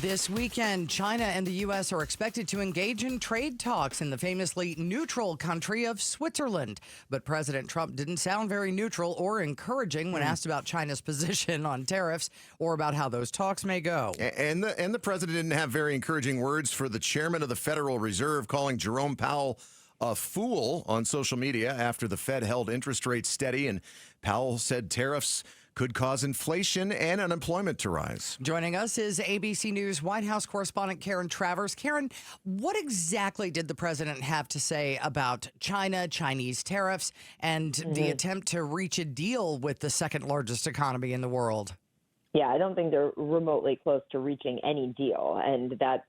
This weekend, China and the U.S. are expected to engage in trade talks in the famously neutral country of Switzerland. But President Trump didn't sound very neutral or encouraging when asked about China's position on tariffs or about how those talks may go. And the president didn't have very encouraging words for the chairman of the Federal Reserve, calling Jerome Powell a fool on social media after the Fed held interest rates steady. And Powell said tariffs could cause inflation and unemployment to rise. Joining us is ABC News White House correspondent Karen Travers. Karen, what exactly did the president have to say about China, Chinese tariffs, and the attempt to reach a deal with the second largest economy in the world? Yeah, I don't think they're remotely close to reaching any deal, and that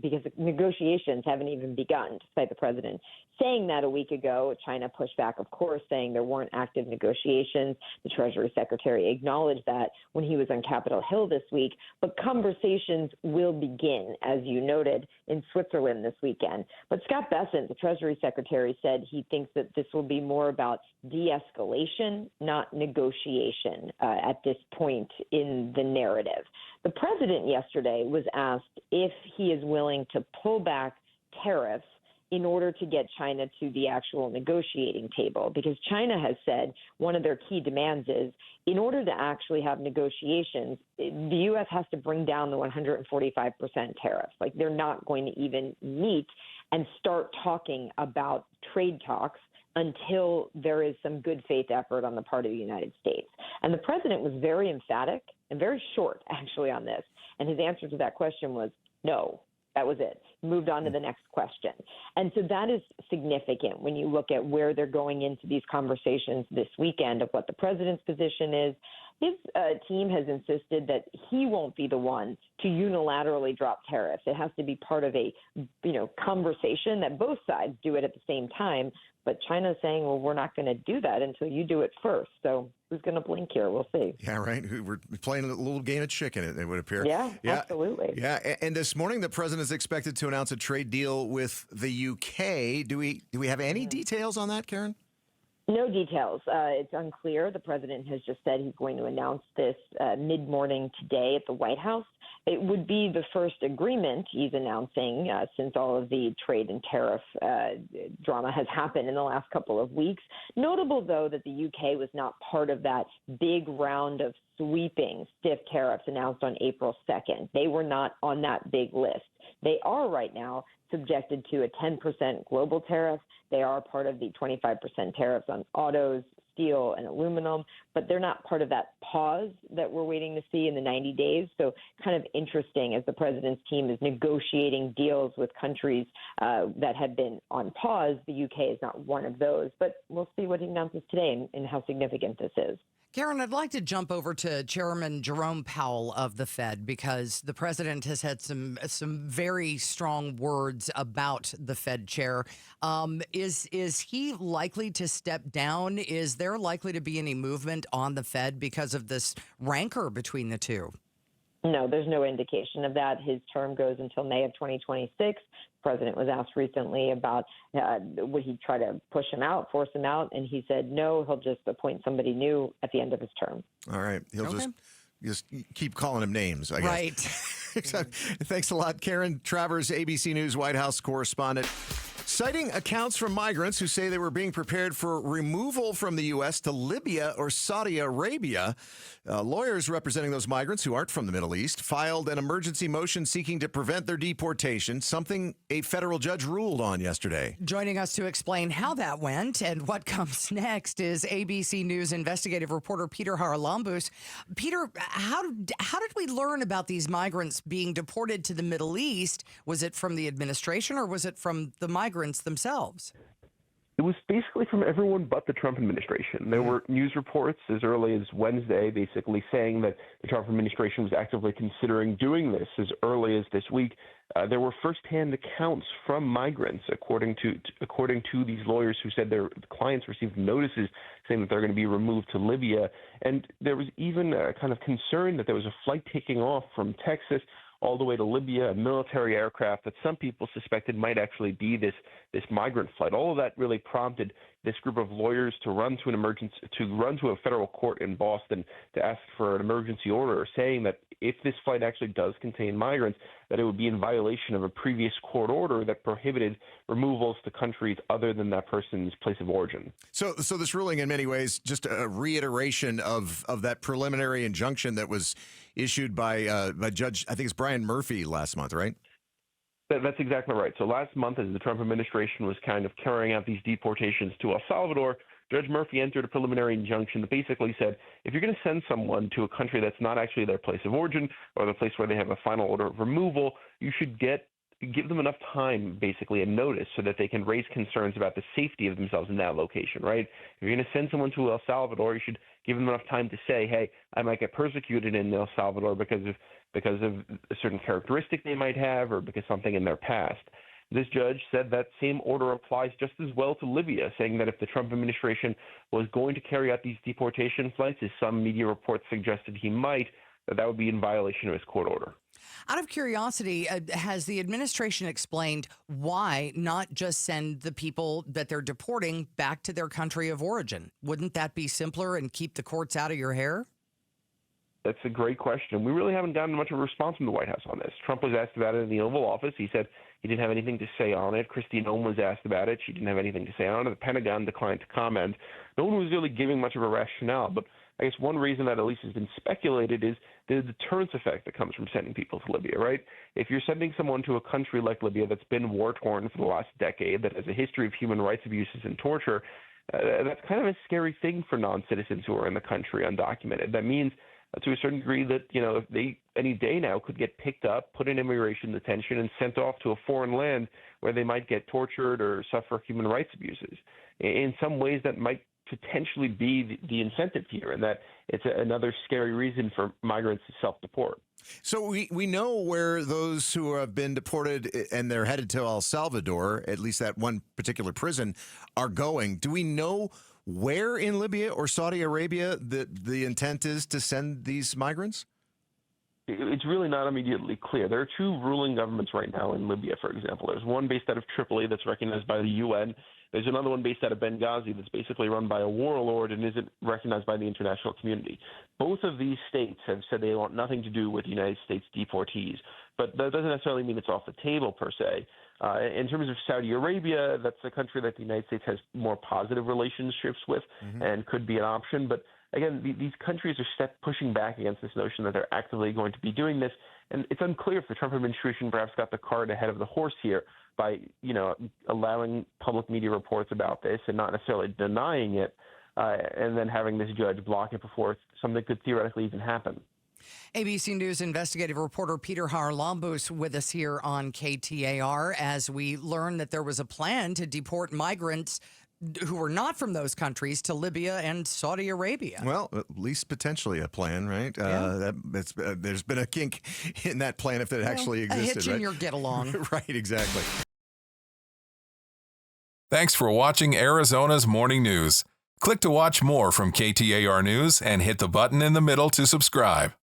because negotiations haven't even begun, despite the president saying that a week ago. China pushed back, of course, saying there weren't active negotiations. The Treasury Secretary acknowledged that when he was on Capitol Hill this week, but conversations will begin, as you noted, in Switzerland this weekend. But Scott Bessent, the Treasury Secretary, said he thinks that this will be more about de-escalation, not negotiation at this point in the narrative. The president yesterday was asked if he is willing to pull back tariffs in order to get China to the actual negotiating table, because China has said one of their key demands is, in order to actually have negotiations, the U.S. has to bring down the 145% tariffs. Like, they're not going to even meet and start talking about trade talks until there is some good faith effort on the part of the United States. And the president was very emphatic and very short, actually, on this. And his answer to that question was no. That was it. Moved on to the next question. And so that is significant when you look at where they're going into these conversations this weekend of what the president's position is. His team has insisted that he won't be the one to unilaterally drop tariffs. It has to be part of a, conversation that both sides do it at the same time. But China's saying, well, we're not going to do that until you do it first. So who's going to blink here? We'll see. Yeah, right. We're playing a little game of chicken, it would appear. Yeah, absolutely. Yeah, and this morning the president is expected to announce a trade deal with the UK. Do we have any details on that, Karen? No details. It's unclear. The president has just said he's going to announce this mid-morning today at the White House. It would be the first agreement he's announcing since all of the trade and tariff drama has happened in the last couple of weeks. Notable, though, that the UK was not part of that big round of sweeping stiff tariffs announced on April 2nd. They were not on that big list. They are right now subjected to a 10% global tariff. They are part of the 25% tariffs on autos, steel, and aluminum, but they're not part of that pause that we're waiting to see in the 90 days. So kind of interesting as the president's team is negotiating deals with countries that have been on pause. The UK is not one of those, but we'll see what he announces today and how significant this is. Karen, I'd like to jump over to Chairman Jerome Powell of the Fed, because the president has had some very strong words about the Fed chair. Is he likely to step down? Is there likely to be any movement on the Fed because of this rancor between the two? No, there's no indication of that. His term goes until May of 2026. The president was asked recently about would he try to push him out, force him out, and he said no, he'll just appoint somebody new at the end of his term. All right. He'll just keep calling him names, I guess. Right. Thanks a lot, Karen Travers, ABC News White House correspondent. Citing accounts from migrants who say they were being prepared for removal from the U.S. to Libya or Saudi Arabia, lawyers representing those migrants who aren't from the Middle East filed an emergency motion seeking to prevent their deportation, something a federal judge ruled on yesterday. Joining us to explain how that went and what comes next is ABC News investigative reporter Peter Charalambous. Peter, how did we learn about these migrants being deported to the Middle East? Was it from the administration or was it from the migrants themselves? It was basically from everyone but the Trump administration. There were news reports as early as Wednesday basically saying that the Trump administration was actively considering doing this as early as this week. There were firsthand accounts from migrants, according to these lawyers who said their clients received notices saying that they're going to be removed to Libya. And there was even a kind of concern that there was a flight taking off from Texas all the way to Libya, a military aircraft that some people suspected might actually be this migrant flight. All of that really prompted this group of lawyers to run to a federal court in Boston to ask for an emergency order, saying that if this flight actually does contain migrants, that it would be in violation of a previous court order that prohibited removals to countries other than that person's place of origin. So this ruling, in many ways, just a reiteration of that preliminary injunction that was issued by Judge, I think it's Brian Murphy last month, right? That's exactly right. So last month, as the Trump administration was kind of carrying out these deportations to El Salvador, Judge Murphy entered a preliminary injunction that basically said, if you're going to send someone to a country that's not actually their place of origin or the place where they have a final order of removal, you should give them enough time, basically, and notice so that they can raise concerns about the safety of themselves in that location, right? If you're going to send someone to El Salvador, you should give them enough time to say, hey, I might get persecuted in El Salvador because of a certain characteristic they might have or because something in their past. This judge said that same order applies just as well to Libya, saying that if the Trump administration was going to carry out these deportation flights, as some media reports suggested he might, that would be in violation of his court order. Out of curiosity, has the administration explained why not just send the people that they're deporting back to their country of origin? Wouldn't that be simpler and keep the courts out of your hair? That's a great question. We really haven't gotten much of a response from the White House on this. Trump was asked about it in the Oval Office. He said he didn't have anything to say on it. Kristi Noem was asked about it. She didn't have anything to say on it. The Pentagon declined to comment. No one was really giving much of a rationale. But I guess one reason that at least has been speculated is the deterrence effect that comes from sending people to Libya, right? If you're sending someone to a country like Libya that's been war-torn for the last decade, that has a history of human rights abuses and torture, that's kind of a scary thing for non-citizens who are in the country undocumented. That means to a certain degree that, if they any day now could get picked up, put in immigration detention, and sent off to a foreign land where they might get tortured or suffer human rights abuses. In some ways, that might potentially be the incentive here, and that it's another scary reason for migrants to self-deport. So we know where those who have been deported and they're headed to El Salvador, at least that one particular prison, are going. Do we know where in Libya or Saudi Arabia the intent is to send these migrants? It's really not immediately clear. There are two ruling governments right now in Libya, for example. There's one based out of Tripoli that's recognized by the UN. There's another one based out of Benghazi that's basically run by a warlord and isn't recognized by the international community. Both of these states have said they want nothing to do with United States deportees, but that doesn't necessarily mean it's off the table per se. In terms of Saudi Arabia, that's a country that the United States has more positive relationships with and could be an option. But again, these countries are pushing back against this notion that they're actively going to be doing this. And it's unclear if the Trump administration perhaps got the cart ahead of the horse here by, allowing public media reports about this and not necessarily denying it, and then having this judge block it before something could theoretically even happen. ABC News investigative reporter Peter Charalambous with us here on KTAR as we learn that there was a plan to deport migrants who were not from those countries to Libya and Saudi Arabia. Well, at least potentially a plan, right? Yeah. There's been a kink in that plan if it actually existed. A hitch in your get along. Right, exactly. Thanks for watching Arizona's Morning News. Click to watch more from KTAR News and hit the button in the middle to subscribe.